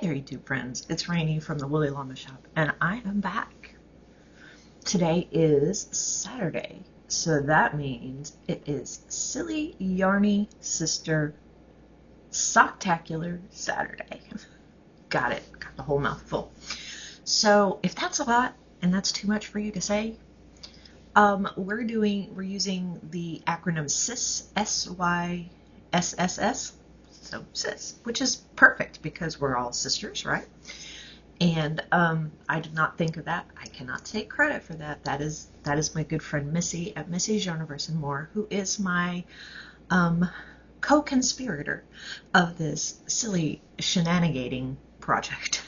there, YouTube friends. It's Ranee from the Woolly Llama Shop, and I am back. Today is Saturday, so that means it is Silly Yarny Sister Socktacular Saturday. Got it. Got the whole mouthful. So if that's a lot and that's too much for you to say, we're using the acronym SIS, S-Y-S-S-S. So sis, which is perfect because we're all sisters, right? And I did not think of that. I cannot take credit for that. That is my good friend Missi at Missi's Yarniverse and More, who is my co-conspirator of this silly shenanigating project.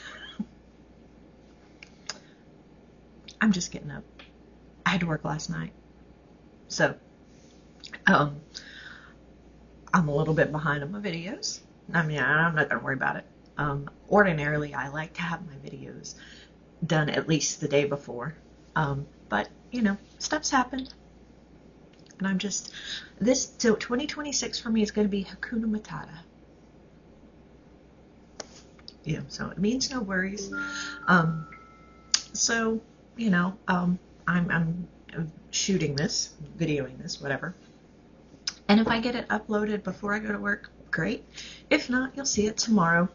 I'm just getting up. I had to work last night, so I'm a little bit behind on my videos. I mean, I'm not going to worry about it. Ordinarily, I like to have my videos done at least the day before. But, you know, stuff's happened. And I'm just, so 2026 for me is going to be Hakuna Matata. Yeah, so it means no worries. So, you know, I'm shooting this, videoing this, whatever. And if I get it uploaded before I go to work, great. If not, you'll see it tomorrow.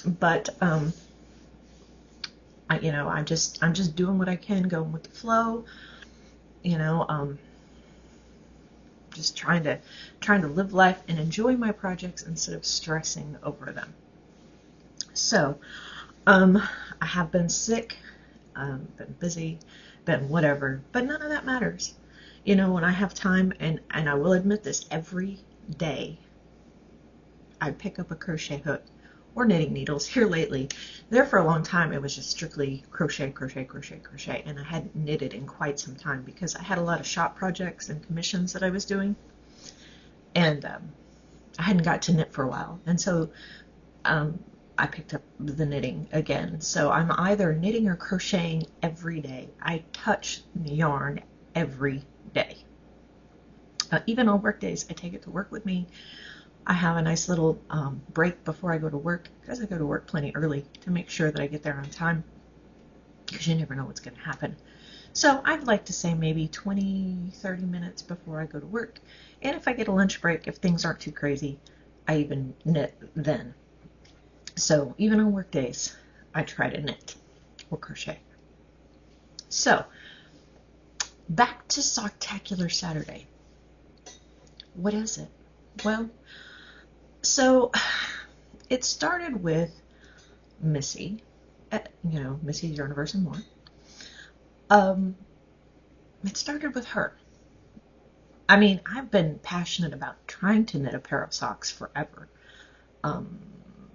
But I'm just doing what I can, going with the flow. You know, just trying to live life and enjoy my projects instead of stressing over them. So, I have been sick, been busy, been whatever, but none of that matters. You know, when I have time, and I will admit this, every day I pick up a crochet hook or knitting needles. Here lately, there for a long time, it was just strictly crochet, crochet, crochet, crochet, and I hadn't knitted in quite some time because I had a lot of shop projects and commissions that I was doing, and I hadn't got to knit for a while, and so I picked up the knitting again. So I'm either knitting or crocheting every day. I touch the yarn every day. Even on work days, I take it to work with me. I have a nice little break before I go to work, because I go to work plenty early to make sure that I get there on time, because you never know what's going to happen. So I'd like to say maybe 20-30 minutes before I go to work. And if I get a lunch break, if things aren't too crazy, I even knit then. So even on work days, I try to knit or crochet. So back to Socktacular Saturday. What is it? Well, so it started with Missi, Missi's Yarniverse and More. It started with her. I mean, I've been passionate about trying to knit a pair of socks forever.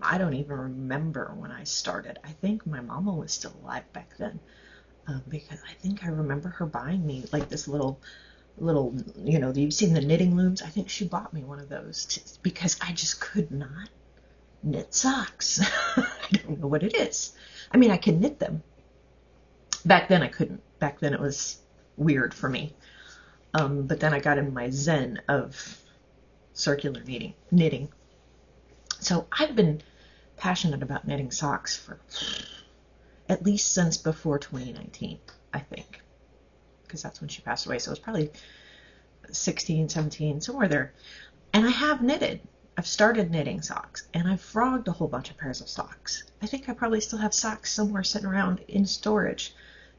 I don't even remember when I started. I think my mama was still alive back then, because I think I remember her buying me like this little, you've seen the knitting looms. I think she bought me one of those because I just could not knit socks. I don't know what it is. I mean, I can knit them. Back then I couldn't. Back then it was weird for me. But then I got in my zen of circular knitting. So I've been passionate about knitting socks for at least since before 2019, I think, because that's when she passed away. So it was probably 16, 17, somewhere there. And I have knitted. I've started knitting socks, and I've frogged a whole bunch of pairs of socks. I think I probably still have socks somewhere sitting around in storage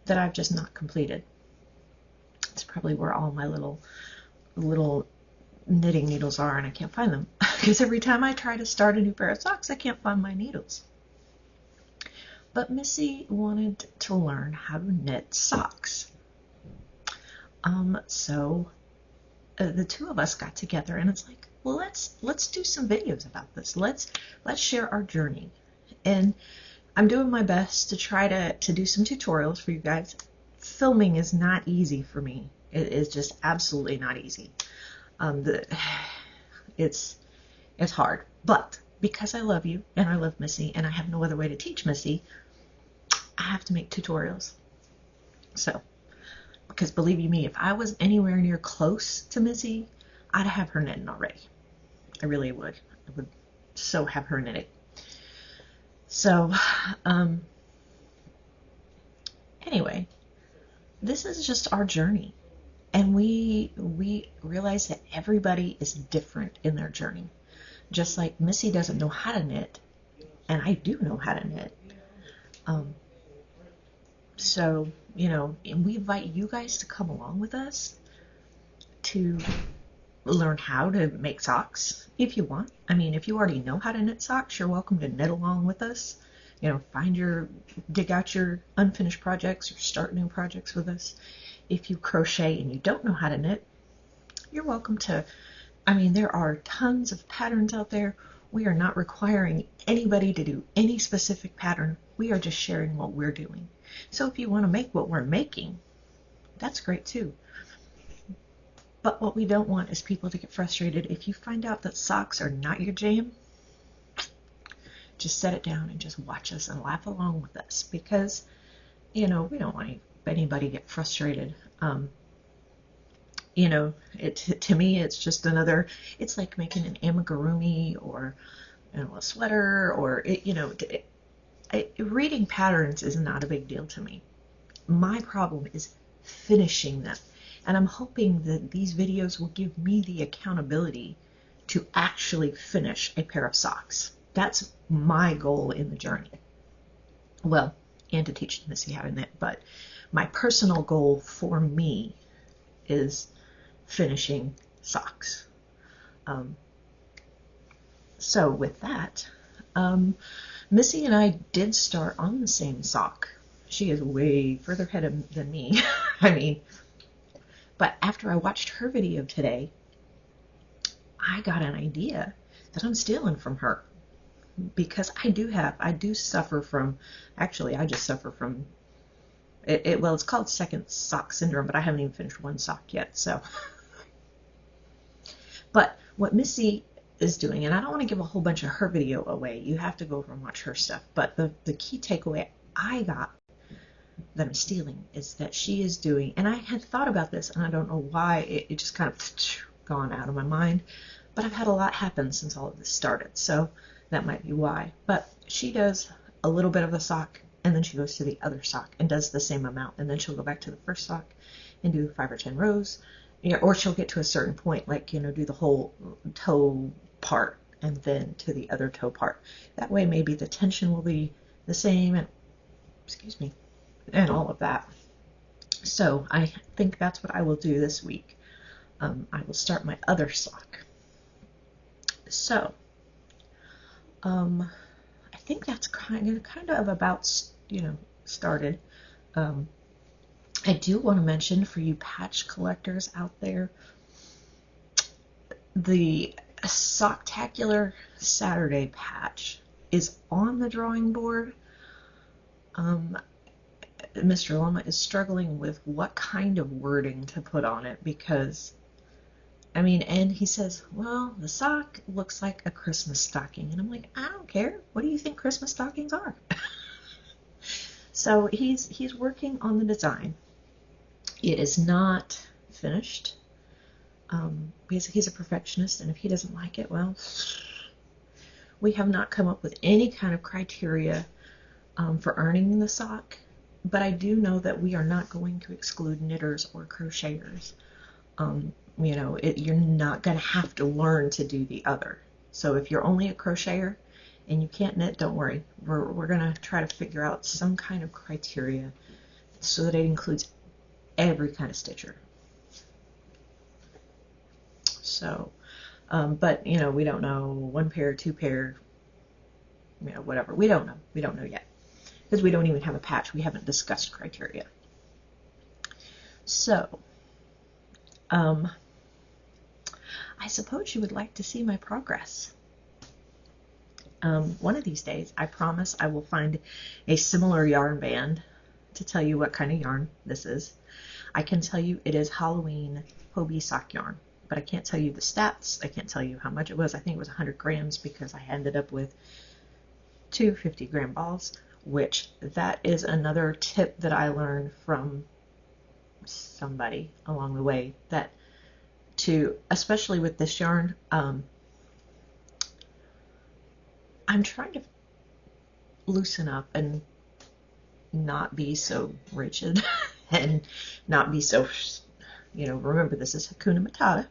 that I've just not completed. It's probably where all my little knitting needles are, and I can't find them because every time I try to start a new pair of socks, I can't find my needles. But Missi wanted to learn how to knit socks. So the two of us got together, and it's like, well, let's do some videos about this. Let's share our journey. And I'm doing my best to try to do some tutorials for you guys. Filming is not easy for me. It is just absolutely not easy. It's hard, but because I love you and I love Missi and I have no other way to teach Missi, I have to make tutorials. So, because believe you me, if I was anywhere near close to Missi, I'd have her knitting already. I really would. I would so have her knitting. So, um, anyway, this is just our journey. And we realize that everybody is different in their journey. Just like Missy doesn't know how to knit, and I do know how to knit. Um, so, and we invite you guys to come along with us to learn how to make socks if you want. I mean, if you already know how to knit socks, you're welcome to knit along with us. Dig out your unfinished projects or start new projects with us. If you crochet and you don't know how to knit, you're welcome to. I mean, there are tons of patterns out there. We are not requiring anybody to do any specific pattern. We are just sharing what we're doing. So if you want to make what we're making, that's great too. But what we don't want is people to get frustrated. If you find out that socks are not your jam, just set it down and just watch us and laugh along with us, because, we don't want anybody to get frustrated. To me, it's just it's like making an amigurumi or, a sweater, or, reading patterns is not a big deal to me. My problem is finishing them. And I'm hoping that these videos will give me the accountability to actually finish a pair of socks. That's my goal in the journey. Well, and to teach Missy how to knit, but my personal goal for me is finishing socks. So with that, Missy and I did start on the same sock. She is way further ahead than me. I mean, but after I watched her video today, I got an idea that I'm stealing from her, because I do suffer from, actually I just suffer from it. Well, it's called second sock syndrome, but I haven't even finished one sock yet. So, but what Missy is doing, and I don't want to give a whole bunch of her video away, you have to go over and watch her stuff, but the key takeaway I got that I'm stealing is that she is doing, and I had thought about this and I don't know why it just kind of gone out of my mind, but I've had a lot happen since all of this started, so that might be why. But she does a little bit of a sock, and then she goes to the other sock and does the same amount, and then she'll go back to the first sock and do 5 or 10 rows, or she'll get to a certain point, like, do the whole toe part and then to the other toe part. That way maybe the tension will be the same, and excuse me, and all of that. So I think that's what I will do this week. I will start my other sock. So I think that's kind of about started. I do want to mention, for you patch collectors out there, the Socktacular Saturday patch is on the drawing board. Mr. Llama is struggling with what kind of wording to put on it, because, I mean, and he says, well, the sock looks like a Christmas stocking. And I'm like, I don't care. What do you think Christmas stockings are? So he's working on the design. It is not finished, because he's a perfectionist, and if he doesn't like it, well, we have not come up with any kind of criteria for earning the sock. But I do know that we are not going to exclude knitters or crocheters. You're not going to have to learn to do the other. So if you're only a crocheter and you can't knit, don't worry. We're going to try to figure out some kind of criteria so that it includes every kind of stitcher. So, but, we don't know, 1 pair, 2 pair, whatever. We don't know. We don't know yet, because we don't even have a patch. We haven't discussed criteria. So, I suppose you would like to see my progress. One of these days, I promise I will find a similar yarn band to tell you what kind of yarn this is. I can tell you it is Halloween Hobie sock yarn, but I can't tell you the stats. I can't tell you how much it was. I think it was 100 grams, because I ended up with 2 50-gram balls, which that is another tip that I learned from somebody along the way, that especially with this yarn, I'm trying to loosen up and not be so rigid and not be so, you know, remember this is Hakuna Matata.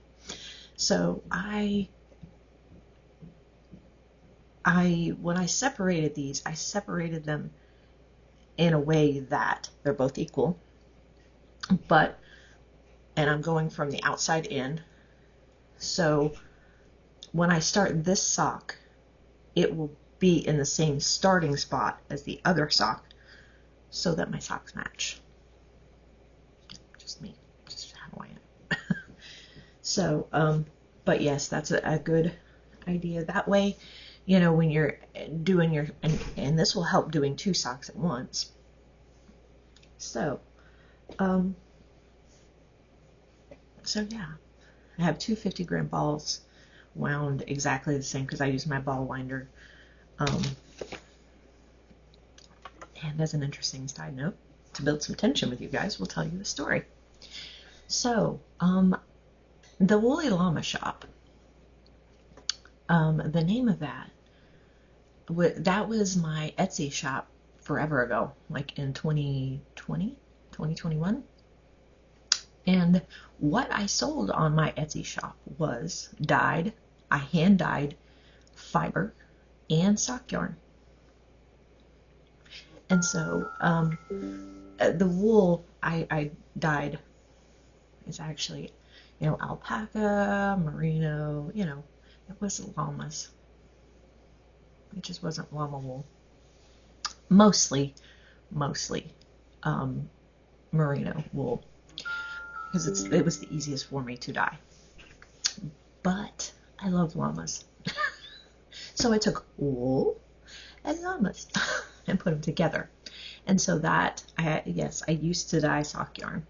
So when I separated these, I separated them in a way that they're both equal, and I'm going from the outside in. So when I start this sock, it will be in the same starting spot as the other sock so that my socks match. Just me, just how I am. So, but yes, that's a good idea. That way, you know, when you're doing your, and this will help doing 2 socks at once. So, so yeah, I have 2 50-gram balls wound exactly the same because I use my ball winder. And as an interesting side note, to build some tension with you guys, we'll tell you the story. So, the Woolly Llama shop, the name of that was my Etsy shop forever ago, like in 2021. And what I sold on my Etsy shop was I hand dyed fiber and sock yarn. And so the wool I dyed is actually, you know, alpaca, merino, you know, it was llamas. It just wasn't llama wool. Mostly merino wool, because it was the easiest for me to dye. But I love llamas. So I took wool and llamas and put them together. And so that, yes, I used to dye sock yarn.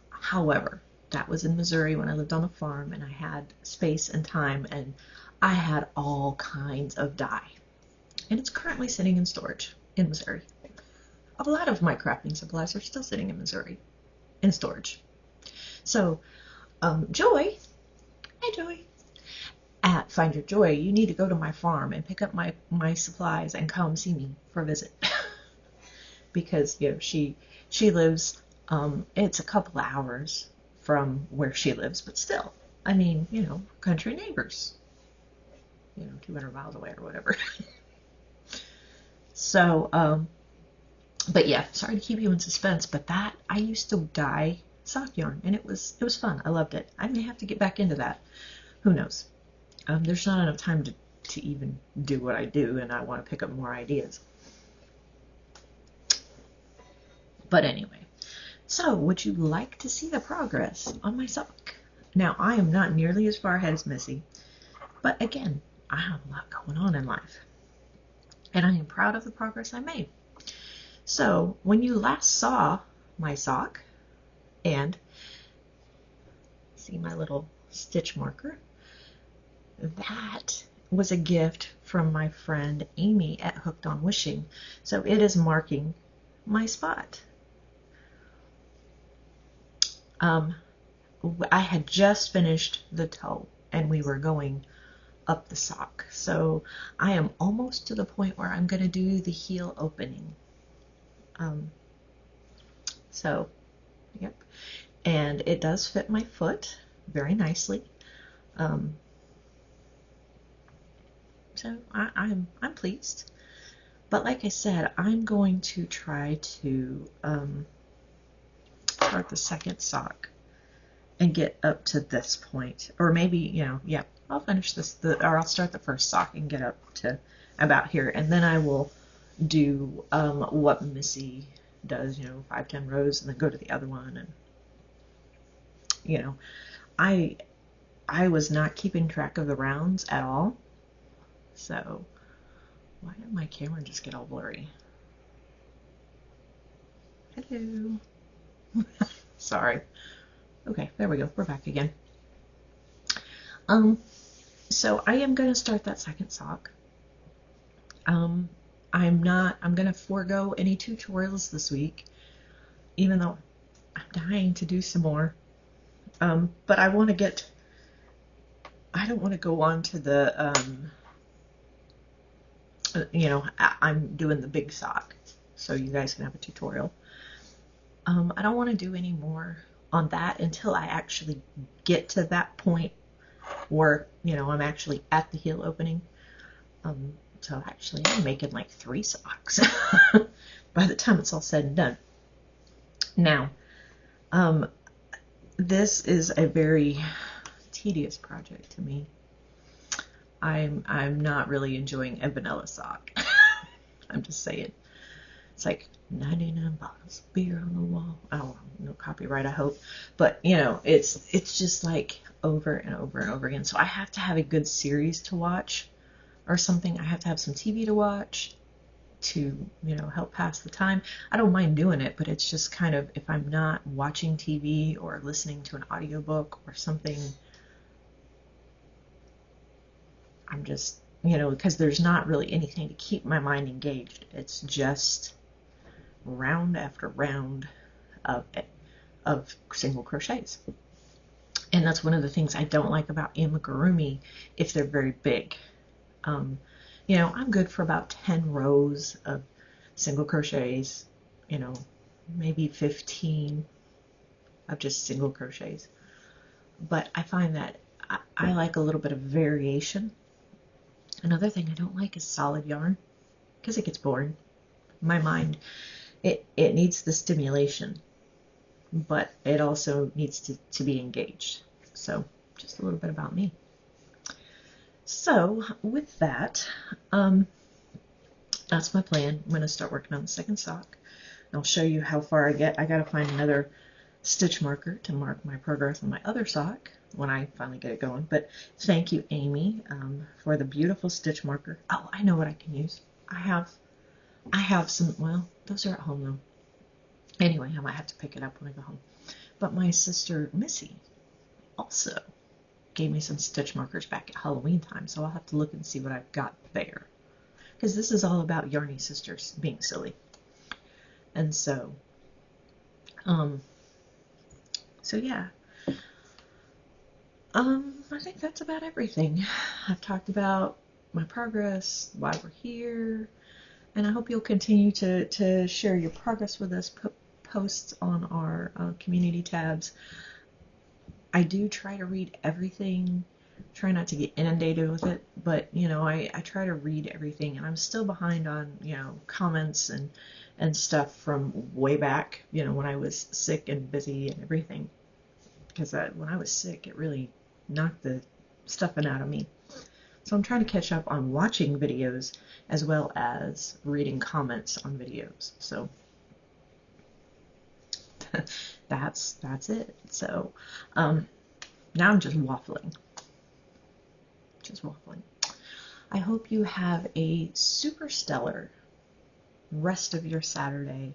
However, that was in Missouri when I lived on a farm and I had space and time, and I had all kinds of dye. And it's currently sitting in storage in Missouri. A lot of my crafting supplies are still sitting in Missouri in storage. So, Joy, hi Joy, at Find Your Joy, you need to go to my farm and pick up my supplies and come see me for a visit. Because, you know, she lives, it's a couple of hours from where she lives, but still, I mean, you know, country neighbors, you know, 200 miles away or whatever. So, but yeah, sorry to keep you in suspense, but that, I used to dye sock yarn, and it was fun. I loved it. I may have to get back into that. Who knows? There's not enough time to even do what I do, and I want to pick up more ideas. But anyway, so would you like to see the progress on my sock? Now, I am not nearly as far ahead as Missy, but again, I have a lot going on in life, and I am proud of the progress I made. So when you last saw my sock, and see my little stitch marker, that was a gift from my friend Amy at Hooked on Wishing. So it is marking my spot. I had just finished the toe and we were going up the sock. So I am almost to the point where I'm going to do the heel opening. So, yep. And it does fit my foot very nicely. So I'm pleased. But like I said, I'm going to try to start the second sock and get up to this point, or maybe, you know, yeah, I'll finish this, or I'll start the first sock and get up to about here, and then I will do what Missy does, you know, 5-10 rows, and then go to the other one. And you know, I was not keeping track of the rounds at all, so why did my camera just get all blurry? Hello. Sorry. Okay, there we go. We're back again. So I am going to start that second sock. I'm going to forego any tutorials this week, even though I'm dying to do some more. But I don't want to go on to the you know, I'm doing the big sock, so you guys can have a tutorial. I don't want to do any more on that until I actually get to that point where, you know, I'm actually at the heel opening. So actually I'm making like 3 socks by the time it's all said and done. Now, this is a very tedious project to me. I'm not really enjoying a vanilla sock. I'm just saying. It's like 99 bottles of beer on the wall. Oh, no copyright, I hope. But, you know, it's just like over and over and over again. So I have to have a good series to watch or something. I have to have some TV to watch to, you know, help pass the time. I don't mind doing it, but it's just kind of, if I'm not watching TV or listening to an audiobook or something, I'm just, you know, because there's not really anything to keep my mind engaged. It's just round after round of single crochets. And that's one of the things I don't like about amigurumi if they're very big. You know, I'm good for about 10 rows of single crochets, you know, maybe 15 of just single crochets. But I find that I like a little bit of variation. Another thing I don't like is solid yarn, because it gets boring. My mind, it needs the stimulation, but it also needs to be engaged. So just a little bit about me. So with that, that's my plan. I'm going to start working on the second sock. I'll show you how far I get. I got to find another stitch marker to mark my progress on my other sock when I finally get it going. But thank you, Amy, for the beautiful stitch marker. Oh, I know what I can use. I have some, well, those are at home though. Anyway, I might have to pick it up when I go home. But my sister, Missi, also gave me some stitch markers back at Halloween time, so I'll have to look and see what I've got there. Because this is all about Yarny Sisters being silly. And so, yeah. I think that's about everything. I've talked about my progress, why we're here, and I hope you'll continue to share your progress with us, put posts on our community tabs. I do try to read everything, try not to get inundated with it, but, you know, I try to read everything, and I'm still behind on, you know, comments and stuff from way back, you know, when I was sick and busy and everything, because when I was sick, it really knocked the stuffing out of me. So I'm trying to catch up on watching videos as well as reading comments on videos. So that's it. So now I'm just waffling. I hope you have a super stellar rest of your Saturday.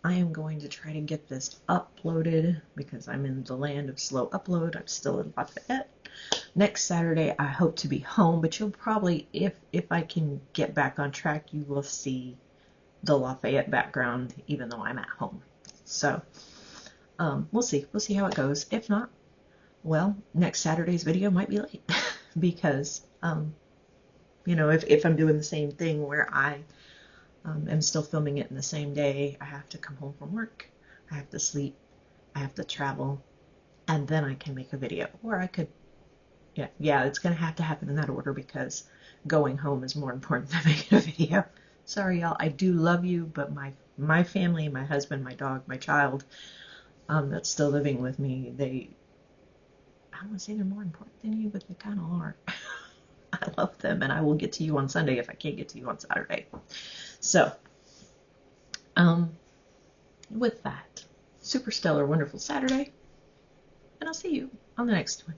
I am going to try to get this uploaded because I'm in the land of slow upload. I'm still in Lafayette. Next Saturday, I hope to be home, but you'll probably, if I can get back on track, you will see the Lafayette background, even though I'm at home. So, we'll see. We'll see how it goes. If not, well, next Saturday's video might be late because, you know, if I'm doing the same thing where I am still filming it in the same day, I have to come home from work, I have to sleep, I have to travel, and then I can make a video. Or I could, yeah, it's going to have to happen in that order because going home is more important than making a video. Sorry, y'all. I do love you, but my family, my husband, my dog, my child, that's still living with me, I don't want to say they're more important than you, but they kind of are. I love them, and I will get to you on Sunday if I can't get to you on Saturday. So, with that, super stellar, wonderful Saturday, and I'll see you on the next one.